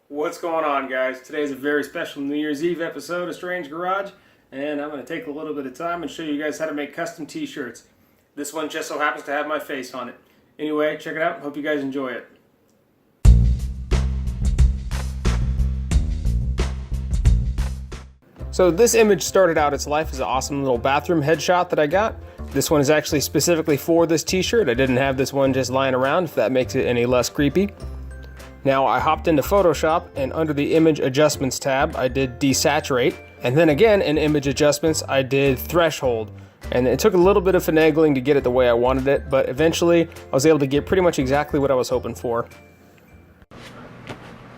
What's going on, guys? Today is a very special New Year's Eve episode of Strange Garage, and I'm going to take a little bit of time and show you guys how to make custom t-shirts. This one just so happens to have my face on it. Anyway, check it out. Hope you guys enjoy it. So this image started out its life as an awesome little bathroom headshot that I got. This one is actually specifically for this t-shirt. I didn't have this one just lying around, if that makes it any less creepy. Now I hopped into Photoshop, and under the image adjustments tab I did desaturate, and then again in image adjustments I did threshold, and it took a little bit of finagling to get it the way I wanted it, but eventually I was able to get pretty much exactly what I was hoping for.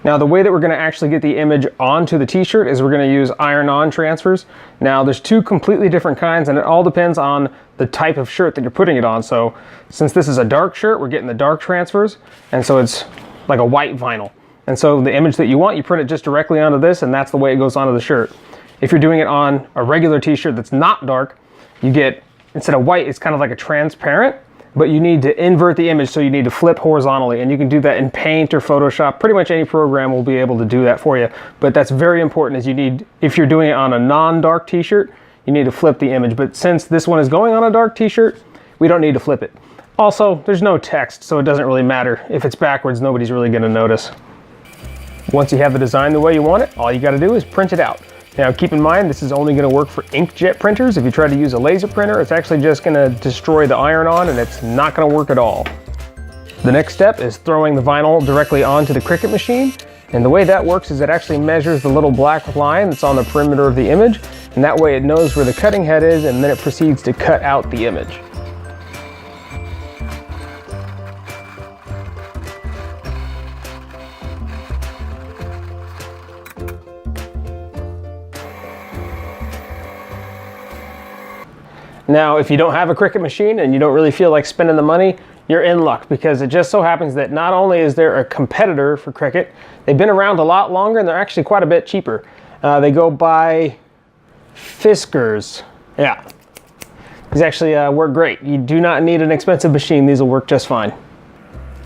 Now the way that we're going to actually get the image onto the t-shirt is we're going to use Ironon Transfers. Now there's two completely different kinds, and it all depends on the type of shirt that you're putting it on. So since this is a dark shirt, we're getting the dark transfers, and so it's like a white vinyl. And so the image that you want, you print it just directly onto this, and that's the way it goes onto the shirt. If you're doing it on a regular t-shirt that's not dark, you get, instead of white, it's kind of like a transparent, but you need to invert the image, so you need to flip horizontally, and you can do that in Paint or Photoshop. Pretty much any program will be able to do that for you, but that's very important, as you need, if you're doing it on a non-dark t-shirt, you need to flip the image. But since this one is going on a dark t-shirt, we don't need to flip it. Also, there's no text, so it doesn't really matter. If it's backwards, nobody's really going to notice. Once you have the design the way you want it, all you got to do is print it out. Now keep in mind, this is only going to work for inkjet printers. If you try to use a laser printer, it's actually just going to destroy the iron-on, and it's not going to work at all. The next step is throwing the vinyl directly onto the Cricut machine, and the way that works is it actually measures the little black line that's on the perimeter of the image, and that way it knows where the cutting head is, and then it proceeds to cut out the image. Now, if you don't have a Cricut machine and you don't really feel like spending the money, you're in luck, because it just so happens that not only is there a competitor for Cricut, they've been around a lot longer and they're actually quite a bit cheaper. They go by Fiskars. Yeah, these actually work great. You do not need an expensive machine. These will work just fine.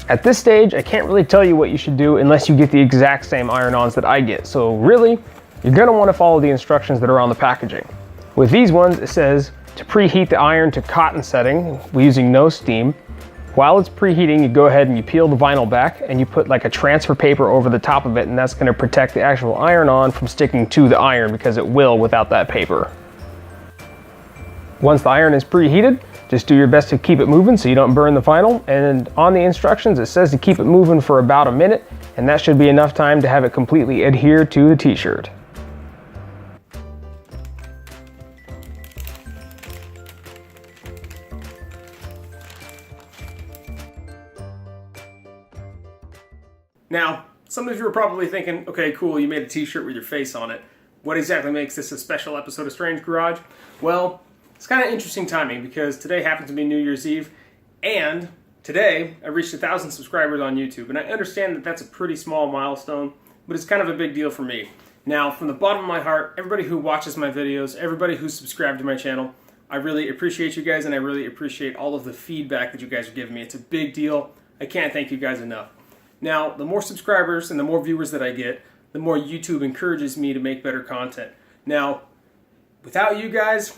At this stage, I can't really tell you what you should do unless you get the exact same iron-ons that I get. So really, you're going to want to follow the instructions that are on the packaging. With these ones, it says to preheat the iron to cotton setting, we're using no steam. While it's preheating, you go ahead and you peel the vinyl back, and you put like a transfer paper over the top of it, and that's going to protect the actual iron-on from sticking to the iron, because it will without that paper. Once the iron is preheated, just do your best to keep it moving so you don't burn the vinyl, and on the instructions it says to keep it moving for about a minute, and that should be enough time to have it completely adhere to the t-shirt. Now, some of you are probably thinking, okay, cool, you made a t-shirt with your face on it. What exactly makes this a special episode of Strange Garage? Well, it's kind of interesting timing, because today happens to be New Year's Eve, and today I reached 1,000 subscribers on YouTube, and I understand that that's a pretty small milestone, but it's kind of a big deal for me. Now, from the bottom of my heart, everybody who watches my videos, everybody who's subscribed to my channel, I really appreciate you guys, and I really appreciate all of the feedback that you guys are giving me. It's a big deal. I can't thank you guys enough. Now, the more subscribers and the more viewers that I get, the more YouTube encourages me to make better content. Now, without you guys,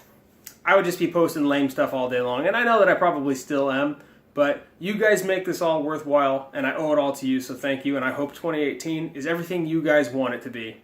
I would just be posting lame stuff all day long, and I know that I probably still am, but you guys make this all worthwhile, and I owe it all to you, so thank you, and I hope 2018 is everything you guys want it to be.